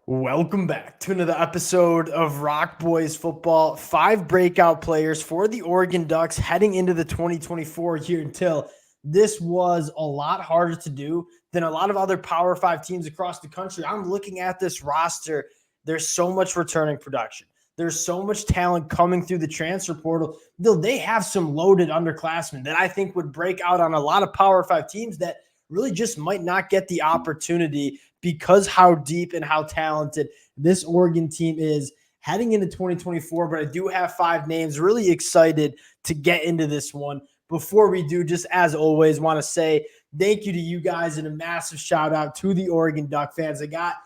Welcome back to another episode of Rock Boys Football. 5 breakout players for the Oregon Ducks heading into the 2024 year until this was a lot harder to do than a lot of other Power 5 teams across the country. I'm looking at this roster. There's so much returning production. There's so much talent coming through the transfer portal. They have some loaded underclassmen that I think would break out on a lot of Power 5 teams that really just might not get the opportunity because how deep and how talented this Oregon team is heading into 2024. But I do have 5 names. Really excited to get into this one. Before we do, just as always, want to say thank you to you guys and a massive shout out to the Oregon Duck fans. I got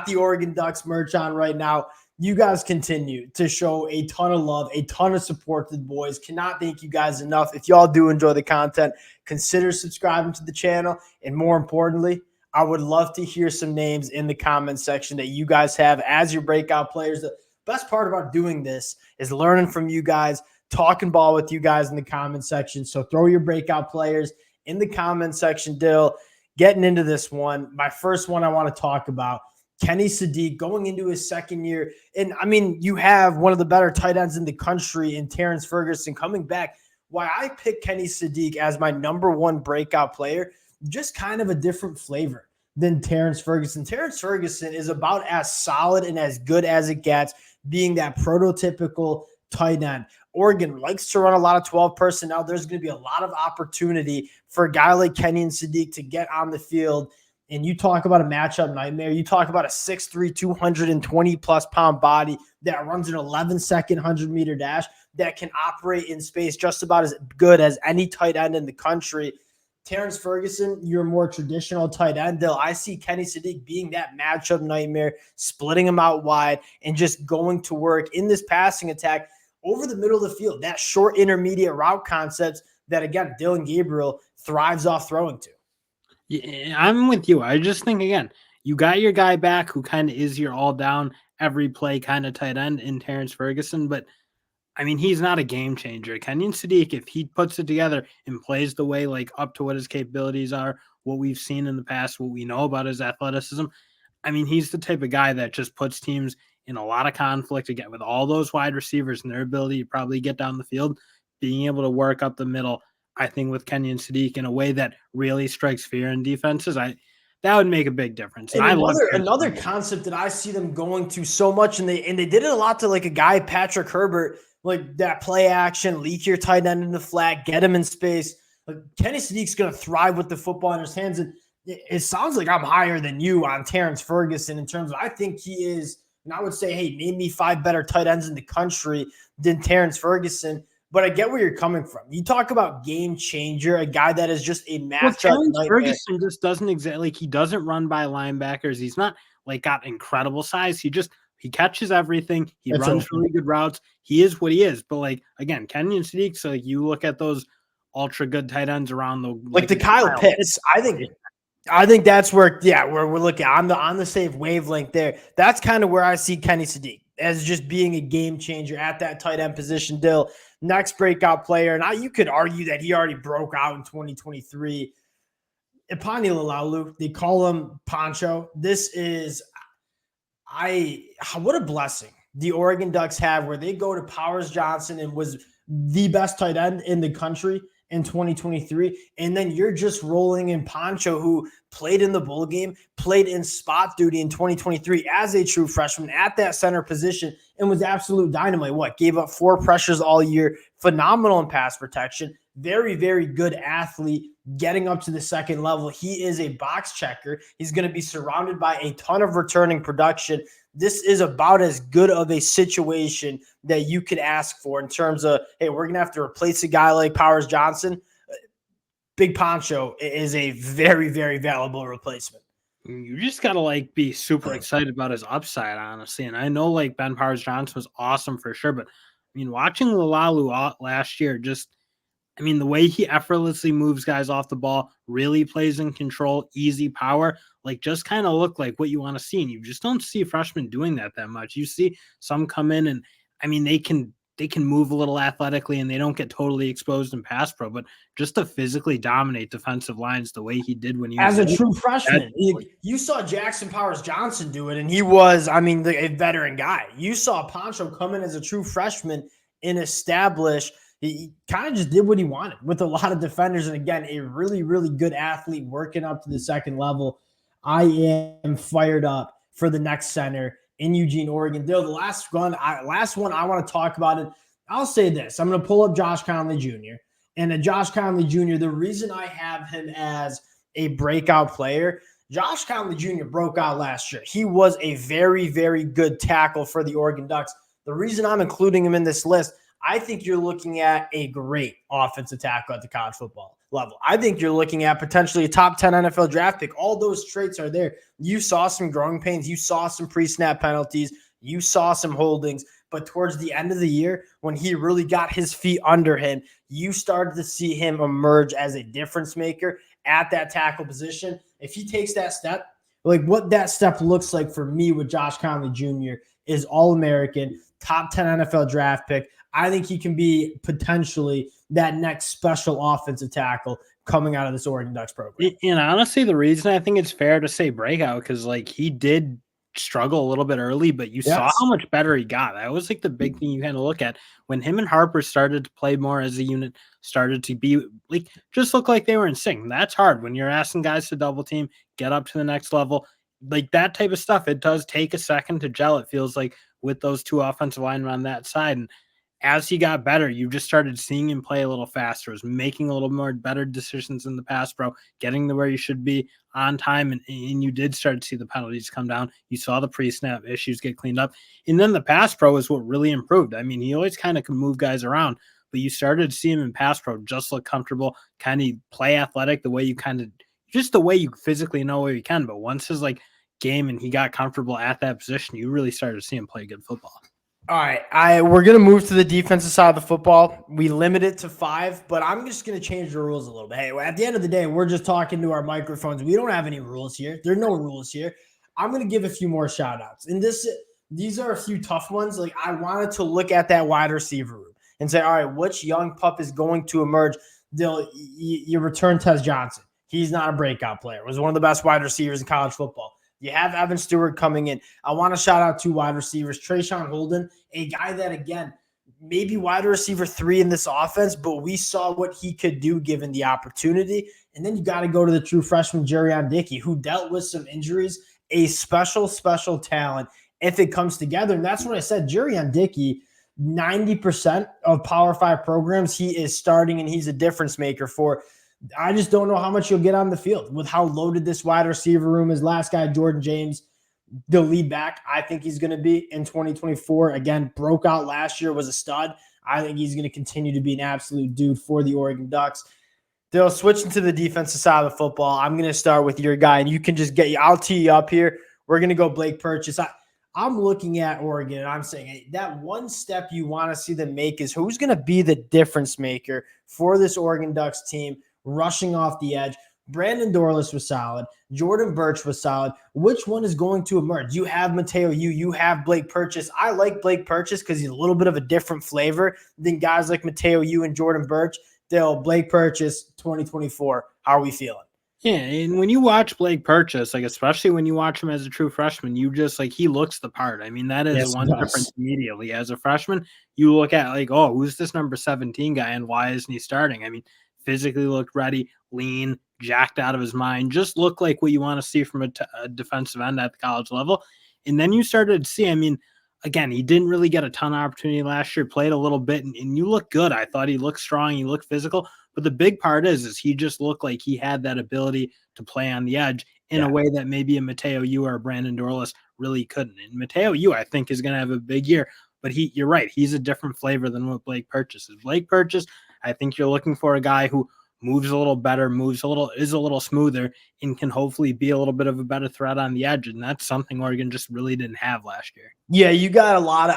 the Oregon Ducks merch on right now. You guys continue to show a ton of love, a ton of support to the boys. Cannot thank you guys enough. If y'all do enjoy the content, consider subscribing to the channel. And more importantly, I would love to hear some names in the comment section that you guys have as your breakout players. The best part about doing this is learning from you guys, talking ball with you guys in the comment section. So throw your breakout players in the comment section. Dill, getting into this one. My first one I want to talk about, Kenny Sadik going into his second year. And I mean, you have one of the better tight ends in the country in Terrence Ferguson coming back. Why I picked Kenny Sadik as my number 1 breakout player, just kind of a different flavor than Terrence Ferguson. Terrence Ferguson is about as solid and as good as it gets, being that prototypical tight end. Oregon likes to run a lot of 12 personnel. There's going to be a lot of opportunity for a guy like Kenny and Sadik to get on the field. And you talk about a matchup nightmare. You talk about a 6'3", 220-plus pound body that runs an 11-second 100-meter dash that can operate in space just about as good as any tight end in the country. Terrence Ferguson, your more traditional tight end. Though I see Kenny Sadik being that matchup nightmare, splitting him out wide and just going to work in this passing attack over the middle of the field. That short intermediate route concepts that, again, Dylan Gabriel thrives off throwing to. Yeah, I'm with you. I just think, again, you got your guy back who kind of is your all down every play kind of tight end in Terrence Ferguson, but I mean, he's not a game changer. Kenyon Sadik, if he puts it together and plays the way like up to what his capabilities are, what we've seen in the past, what we know about his athleticism, I mean, he's the type of guy that just puts teams in a lot of conflict again with all those wide receivers and their ability to probably get down the field, being able to work up the middle. I think with Kenyon Sadik in a way that really strikes fear in defenses, that would make a big difference. And another concept that I see them going to so much, and they did it a lot to like a guy, Patrick Herbert, like that play action, leak your tight end in the flat, get him in space. Like Kenny Sadik's going to thrive with the football in his hands. And it sounds like I'm higher than you on Terrence Ferguson in terms of I think he is, and I would say, hey, name me 5 better tight ends in the country than Terrence Ferguson. But I get where you're coming from. You talk about game changer, a guy that is just a matchup. Well, Terrence Ferguson just doesn't exactly like he doesn't run by linebackers. He's not like got incredible size. He catches everything. He runs really good routes. He is what he is. But like again, Kenyon Sadik, so like you look at those ultra good tight ends around the like the Kyle Pitts. I think that's where we're looking on the same wavelength there. That's kind of where I see Kenny Sadik as just being a game changer at that tight end position. Dill, next breakout player, and you could argue that he already broke out in 2023. Ipani Lalaulu, they call him Poncho. This is what a blessing the Oregon Ducks have where they go to Powers Johnson and was the best tight end in the country in 2023. And then you're just rolling in Poncho, who played in the bowl game, played in spot duty in 2023 as a true freshman at that center position and was absolute dynamite. Gave up 4 pressures all year, phenomenal in pass protection, very, very good athlete getting up to the second level. He is a box checker. He's going to be surrounded by a ton of returning production. This is about as good of a situation that you could ask for in terms of, hey, we're going to have to replace a guy like Powers Johnson. Big Poncho is a very, very valuable replacement. You just got to be super excited about his upside, honestly. And I know Ben Powers Johnson was awesome for sure, but I mean, watching Lalalu last year, the way he effortlessly moves guys off the ball, really plays in control, easy power, just kind of look like what you want to see. And you just don't see freshmen doing that much. You see some come in and, they they can move a little athletically and they don't get totally exposed in pass pro, but just to physically dominate defensive lines the way he did when he was as a true freshman. You saw Jackson Powers Johnson do it, and he was, a veteran guy. You saw Poncho come in as a true freshman and establish. He kind of just did what he wanted with a lot of defenders. And again, a really, really good athlete working up to the second level. I am fired up for the next center in Eugene, Oregon. Dale, the last one I want to talk about it. I'll say this. I'm going to pull up Josh Conley Jr. And Josh Conley Jr., the reason I have him as a breakout player, Josh Conley Jr. broke out last year. He was a very, very good tackle for the Oregon Ducks. The reason I'm including him in this list, I think you're looking at a great offensive tackle at the college football level. I think you're looking at potentially a top 10 NFL draft pick. All those traits are there. You saw some growing pains. You saw some pre-snap penalties. You saw some holdings. But towards the end of the year, when he really got his feet under him, you started to see him emerge as a difference maker at that tackle position. If he takes that step, like what that step looks like for me with Josh Conley Jr. is All-American, top 10 NFL draft pick. I think he can be potentially that next special offensive tackle coming out of this Oregon Ducks program. And honestly, the reason I think it's fair to say breakout, because like he did struggle a little bit early, but you saw how much better he got. That was like the big thing you kind of look at when him and Harper started to play more as a unit, started to be like just look like they were in sync. That's hard when you're asking guys to double team, get up to the next level, like that type of stuff. It does take a second to gel. It feels like with those two offensive linemen on that side. And as he got better, you just started seeing him play a little faster, was making a little more better decisions in the pass pro, getting to where you should be on time. And you did start to see the penalties come down. You saw the pre-snap issues get cleaned up. And then the pass pro is what really improved. I mean, he always kind of could move guys around, but you started to see him in pass pro just look comfortable, kind of play athletic the way you just the way you physically know where you can. But once his like game and he got comfortable at that position, you really started to see him play good football. All right, we're going to move to the defensive side of the football. We limit it to 5, but I'm just going to change the rules a little bit. Hey, at the end of the day, we're just talking to our microphones. We don't have any rules here. There are no rules here. I'm going to give a few more shout-outs. And these are a few tough ones. Like, I wanted to look at that wide receiver room and say, all right, which young pup is going to emerge? You return Tez Johnson. He's not a breakout player. Was one of the best wide receivers in college football. You have Evan Stewart coming in. I want to shout out 2 wide receivers. Trayshawn Holden, a guy that, again, maybe wide receiver 3 in this offense, but we saw what he could do given the opportunity. And then you got to go to the true freshman, Jerion Dickey, who dealt with some injuries, a special, special talent if it comes together. And that's what I said. Jerion Dickey, 90% of Power 5 programs, he is starting and he's a difference maker for. I just don't know how much you'll get on the field with how loaded this wide receiver room is. Last guy, Jordan James, the lead back, I think he's going to be in 2024. Again, broke out last year, was a stud. I think he's going to continue to be an absolute dude for the Oregon Ducks. They'll switch into the defensive side of the football. I'm going to start with your guy, and you can just I'll tee you up here. We're going to go Blake Purchas. I'm looking at Oregon, and I'm saying, hey, that one step you want to see them make is who's going to be the difference maker for this Oregon Ducks team rushing off the edge. Brandon Dorlus was solid. Jordan Birch was solid. Which one is going to emerge? You have Mateo you have Blake Purchas. I like Blake Purchas because he's a little bit of a different flavor than guys like Mateo and Jordan Birch. Blake Purchas, 2024. How are we feeling? Yeah, and when you watch Blake Purchas, like especially when you watch him as a true freshman, you just like he looks the part. I mean, that is one difference immediately. As a freshman, you look at like, oh, who's this number 17 guy and why isn't he starting? I mean, physically looked ready, lean, jacked out of his mind, just looked like what you want to see from a defensive end at the college level. And then you started to see, I mean, again, he didn't really get a ton of opportunity last year, played a little bit, and you look good. I thought he looked strong, he looked physical. But the big part is he just looked like he had that ability to play on the edge in a way that maybe a Mateo or a Brandon Dorlus really couldn't. And Mateo I think, is going to have a big year. But you're right, he's a different flavor than what Blake Purchas is. Blake Purchas, I think you're looking for a guy who moves a little better, is a little smoother, and can hopefully be a little bit of a better threat on the edge. And that's something Oregon just really didn't have last year. Yeah, you got a lot of,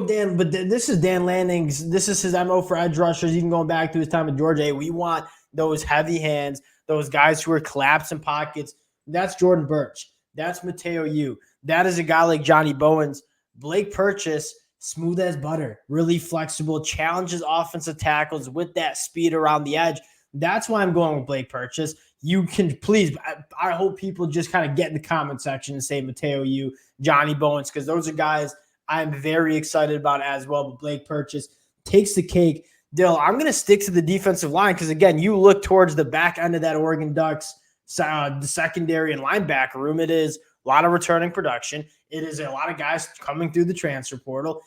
Dan, but this is Dan Lanning's, this is his MO for edge rushers, even going back to his time at Georgia. Hey, we want those heavy hands, those guys who are collapsing pockets. That's Jordan Birch. That's Mateo That is a guy like Johnny Bowens. Blake Purchas, smooth as butter, really flexible, challenges offensive tackles with that speed around the edge. That's why I'm going with Blake Purchas. You can please, I hope people just kind of get in the comment section and say Mateo Yu, Johnny Bowens, because those are guys I'm very excited about as well. But Blake Purchas takes the cake. Dill, I'm going to stick to the defensive line because, again, you look towards the back end of that Oregon Ducks, the secondary and linebacker room. It is a lot of returning production. It is a lot of guys coming through the transfer portal.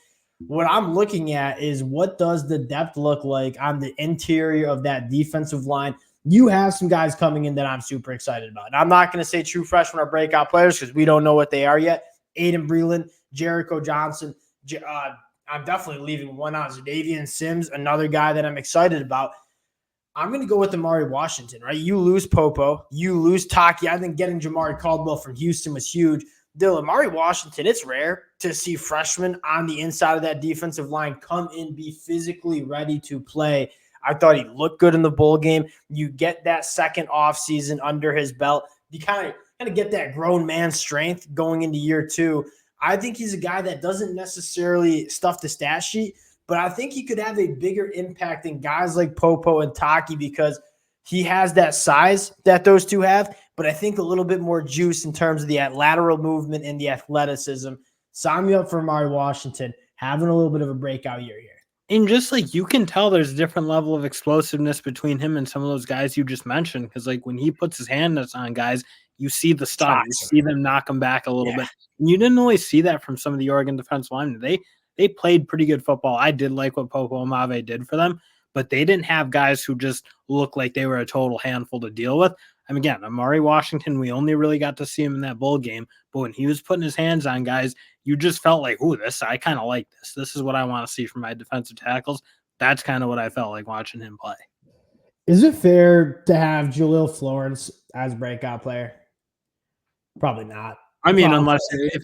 What I'm looking at is what does the depth look like on the interior of that defensive line. You have some guys coming in that I'm super excited about. And I'm not going to say true freshmen or breakout players because we don't know what they are yet. Aiden Breland, Jericho Johnson. I'm definitely leaving one out. Zadavian Sims, another guy that I'm excited about. I'm going to go with Amari Washington, right? You lose Popo. You lose Taki. I think getting Jamari Caldwell from Houston was huge. Dill, Amari Washington, it's rare to see freshmen on the inside of that defensive line come in, be physically ready to play. I thought he looked good in the bowl game. You get that second offseason under his belt. You kind of get that grown man strength going into year two. I think he's a guy that doesn't necessarily stuff the stat sheet, but I think he could have a bigger impact than guys like Popo and Taki because he has that size that those two have, but I think a little bit more juice in terms of the lateral movement and the athleticism. Sign me up for Amari Washington, having a little bit of a breakout year here. And just like you can tell there's a different level of explosiveness between him and some of those guys you just mentioned. Because like when he puts his hands on guys, you see the stun. You see them knock him back a little bit. And you didn't always see that from some of the Oregon defensive linemen. They played pretty good football. I did like what Popo Amave did for them, but they didn't have guys who just looked like they were a total handful to deal with. I mean, again, Amari Washington, we only really got to see him in that bowl game, but when he was putting his hands on guys, you just felt like, ooh, I kind of like this. This is what I want to see from my defensive tackles. That's kind of what I felt like watching him play. Is it fair to have Jaleel Florence as breakout player? Probably not. I mean, unless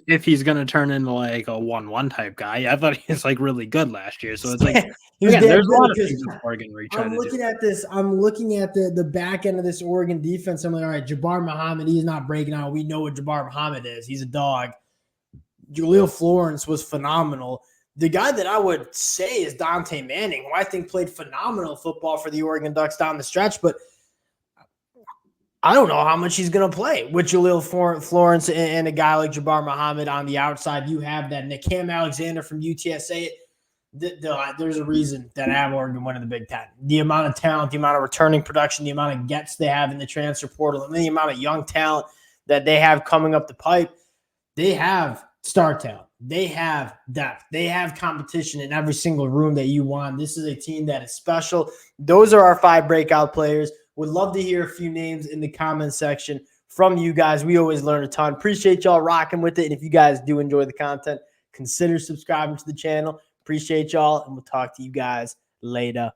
if he's going to turn into like a 1-1 type guy. I thought he was like really good last year. So it's like, again, there's a lot of things with Oregon where I'm looking at this. I'm looking at the back end of this Oregon defense. I'm like, all right, Jabbar Muhammad, he's not breaking out. We know what Jabbar Muhammad is. He's a dog. Jaleel Florence was phenomenal. The guy that I would say is Dante Manning, who I think played phenomenal football for the Oregon Ducks down the stretch, but I don't know how much he's going to play with Jaleel Florence and a guy like Jabbar Muhammad on the outside. You have that Cam Alexander from UTSA. There's a reason that I have Oregon winning the Big Ten. The amount of talent, the amount of returning production, the amount of gets they have in the transfer portal, and the amount of young talent that they have coming up the pipe. They have star talent. They have depth. They have competition in every single room that you want. This is a team that is special. Those are our 5 breakout players. Would love to hear a few names in the comment section from you guys. We always learn a ton. Appreciate y'all rocking with it. And if you guys do enjoy the content, consider subscribing to the channel. Appreciate y'all, and we'll talk to you guys later.